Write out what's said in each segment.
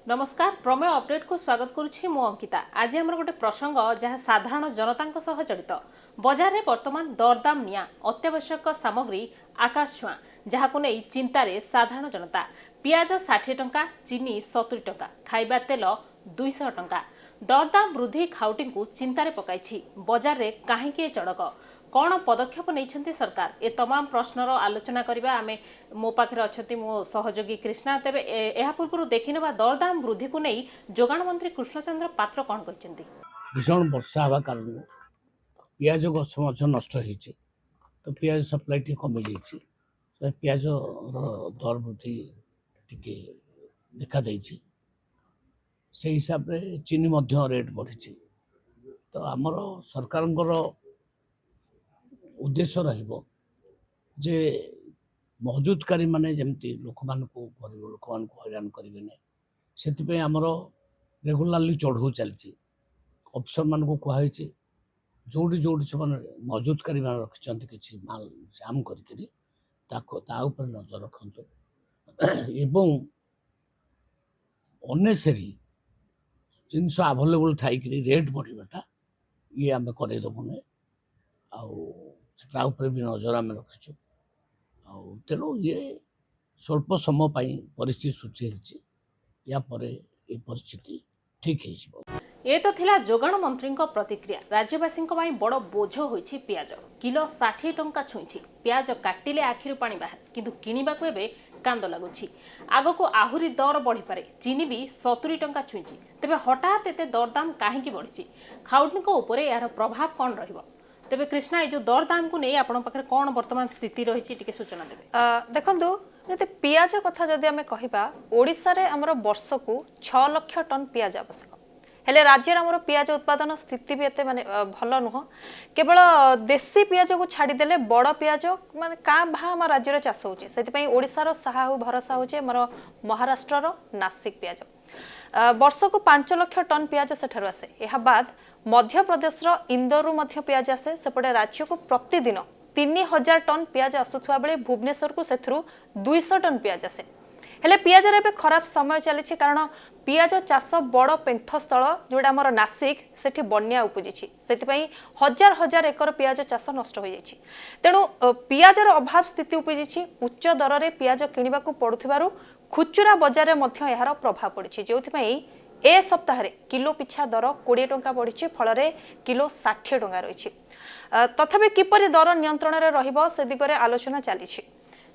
नमस्कार प्रमेय अपडेट को स्वागत करुछि मु अंकिता। आज आमर गोटे प्रसंग जहाँ साधारण जनता सह जड़ित बजार में वर्तमान दरदाम निया अत्यावश्यक सामग्री आकाश छुआ जहाँ को नहीं चिंतार साधारण जनता। पियाज 60 टंका, चीनी 70 टंका, खाइबा तेल 200 टंका। दरदाम वृद्धि खाउटी को चिंतार पकाई बजार में कहीं चढ़क कौन पदक्षेप नहीं सरकार ए तमाम प्रश्नर आलोचना करबा। आमे मो पाखे अच्छा मो सहयोगी कृष्णा तेरे यह पूर्व देखने दरदाम वृद्धि को नहीं जोगाण मंत्री कृष्णचंद्र पात्र कौन कहते भीषण वर्षा हवा कारण पियाज गछ नष्ट होती तो पियाज सप्लाई टी कमी जाइए पियाज दर वृद्धि टी देखा से हिसाब रे चीनी रेट बढ़ी तो आमर सरकार उद्देश्य जे महजुदकारी माने जमती लोक गरीब लोक हैरान करेंगे से आमर रेगुलारली चढ़ऊ चलती अफसर मान को कहुई जोड़ी जोड़ी से मजूदकारी मान रखिंट कि माल जाम करी नजर रखु एवं अनेसरी जिनस आभेलेबल थी रेट बढ़ाटा ये आम करदेबुने आउपर भी नजर आम रखीचु तेणु ये स्वल्प समय परिस्थिति सृष्टि होती या परिस्थिति ठीक है। ये तो थिला जोगाण मंत्री प्रतिक्रिया। राज्यवासी बड़ बोझ होइछि पियाज किलो 60 टंका छुईछि। पियाज काटिले आखिरु पानी बाहर किंतु किनिबा को एबे कांद लागुछि। आगो को आहुरी दर बढ़ी पारे। चीनी भी 70 टंका छुईछि। तेबे हठात एते दरदाम काहेकि बढ़िछि खाउटी उपरे यार प्रभाव कौन रहिबो? तेबे कृष्णा जो दरदाम को नहीं आपण पाखरे कौन वर्तमान स्थिति रही टिके सूचना देबे। देखंतु जदि पियाज कथा जदि आमे कहिबा ओडिसा रे हमर वर्ष को 6 लाख टन पियाज आवश्यक हेले राज्य आमर पियाज उत्पादन स्थिति भी एते माने भल नुह। केवल देशी पियाज को छाड़ीदेले बड़ पियाज माने का भा आम राज्य चाष होचे से ओडिशार साहा भरोसा होचे आमर महाराष्ट्र नासिक पियाज वर्ष को 5 लाख टन पियाज सेठारु आसे। यह बाद मध्य प्रदेश इंदौर मध्य पियाज आसे। सेपटे राज्य को प्रतिदिन 3000 टन पियाज आसुथुवा बेले भुवनेश्वर को सेथुरु 200 टन पियाज आसे। हेले पियाज रे खराब समय चली कारण पियाज चाष बड़ पेंठस्थल जोड़ा आमर नासिक सेठी बन्या उपजी से हजार हजार एकर पियाज चाष नष्ट हो जाइछि। तेणु पियाजर अभाव स्थिति उपजी उच्च दर रे पियाज किनिबा को पड़ुथिबारु खुचुरा बजार में यार प्रभाव पड़ी जो ए सप्ताह किलो पिछा दर 20 टंका बढ़ी फल किलो 60 टंका रही। तथापि किपरि दर नियंत्रण रे रहिबो से दिगरे आलोचना चली।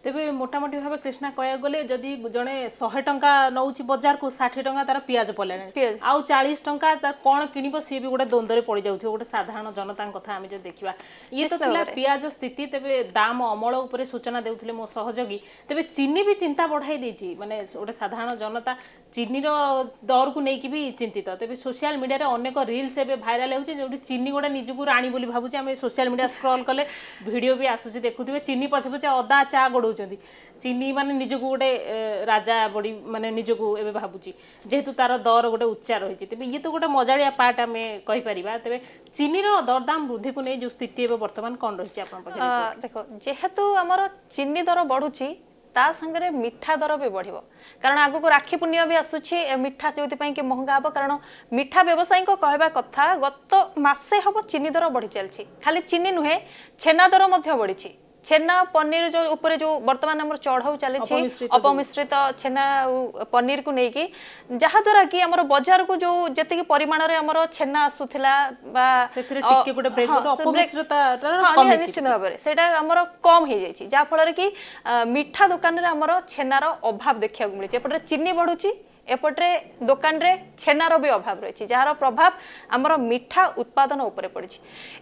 तेबे मोटामोटी भाव कृष्णा कह गले जदि जड़े 100 टंका नौ बजार को 60 टंका तार पियाज पड़े आउ 40 टंका तार कौन किनिबो सी भी गोटे द्वंद्व पड़ जाउ गोटे साधारण जनता कथा आम जो देखा ये तो थिला पियाज स्थिति। तेबे दाम अमल उपरे सूचना देउथिले मो सहयोगी। तेबे चीनी भी चिंता बढ़ाई देछि माने गोटे साधारण जनता चीनी दर को लेकिन भी चिंतित। तेबे सोशल मीडिया रे अनेक रील्स एबे भाइराल होछि जो चीनी गोटे निजकू राणी बोली भाबुछि। आम सोशल मीडिया स्क्रॉल कले वीडियो भी आसुछि देखुथिबे चीनी पछे पछे अदा चा गड़ौ चीनी माने निजको गोटे राजा बड़ी माने निजको एबे भाबुची जेहेतु तार दर गोटे उच्चा रही। तेबे ये तो गोटे मजालिया पार्ट आम कहि परिबा। तेबे चीनी रो दरदाम वृद्धि को नहीं जो स्थिति एबे वर्तमान कोन रही आपन पाखे देखो जेहेतु हमर चीनी दर बढ़ुची ता संगे मिठा दर भी बढ़िबो कारण आगु को राखी पूर्णिमा भी आसुची मिठा जोति पई के महंगा हबो कारण मिठा व्यवसायी को कहबा कथा गत मासे हबो चीनी दर बढ़ी चलची। खाली चीनी नुहे छेना दर मध्य बढ़ीची। छेना पनीर जो ऊपर जो वर्तमान हमर चढ़ाऊ चली अपमिश्रित छेना पनीर को लेकिन जहा द्वारा कि हमर बाजार को जो जति परिमाण रे हमर छेना आसुथिला बा सेथरे टिके गोटे ब्रेक अपमिश्रित निश्चित भाव में सेटा हमर कम हो जाइछि जा फल रे कि मिठा दुकान रे हमर छेनार अभाव देखिया को मिलछि। एपटे चीनी बढ़ुछि एपटे दुकान रे छेनार भी अभाव रही जार प्रभाव आमर मिठा उत्पादन उपरे पड़ी।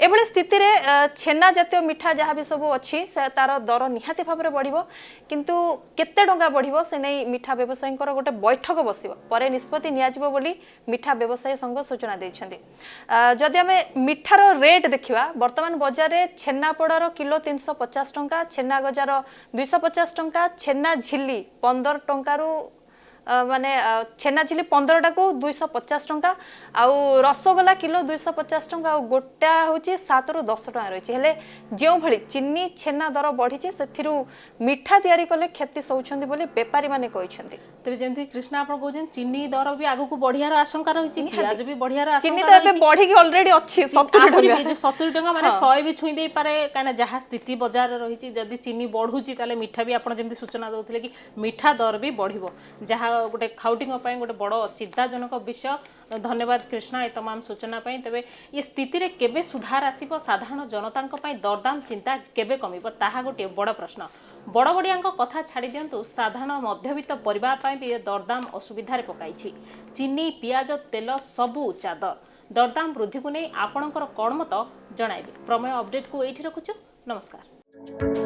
एभली स्थिति रे छेना जातीय मिठा जहाँ भी सब अच्छी तार दर निहाती भाव में बढ़िबो किंतु केते टंका बढ़िबो से नहीं मिठा व्यवसायी गोटे बैठक बसिबो परे निष्पत्ति नियाजिबो बोली मिठा व्यवसायी संघ सूचना दैछन्ती। जदि आमे मिठार रेट देखिबा वर्तमान बाजार रे छेना पोड़ार किलो 350 टंका, छेना गजार 250 टंका, छेना झिल्ली 15 टंका माने छेना झिली 15 को 250 टंका आउ रसगोला किलो 250 टंका आउ गोटा होची 7 रु 10 टंका रही हेले जो भली चिन्नी छेना दर बढ़ी से मिठा तैयारी कले क्षति सोचंदी बोली बेपारी माने कहछंती। तेरे जेंति कृष्णा आपण कहउछन चिन्नी दर भी आगु को बढ़ियार आशंका रही प्याज भी बढ़ियार आशंका चिन्नी तो एबे बढ़ी के ऑलरेडी अछि 70 टंका 70 टंका माने 100 भी छुई दे पारे काना जहा स्थिति बाजार रही जदि चिन्नी बढ़ुची ताले मिठा भी आपण जेंति सूचना दउथिले कि मिठा दर भी बढ़िबो जहा गोटे खाउटिंग पय गोटे बड़ चिंताजनक विषय। धन्यवाद कृष्णा ए तमाम सूचना पय। तबे ये स्थिति रे केबे सुधार आसीबो साधारण जनता पय दरदाम चिंता केबे कमिबो ताहा गोटे बड़ प्रश्न। बड़ बड़िया कथा छाड़ी दिंतु साधारण मध्यवित्त परिवार पय भी दरदाम असुविधार पकाई चीनी पियाज तेल सबू उच्चा दर दरदाम वृद्धि को नहीं आपणकर कौन मत जणाइबे। प्रमेय अपडेट को एठी रखुछु। नमस्कार।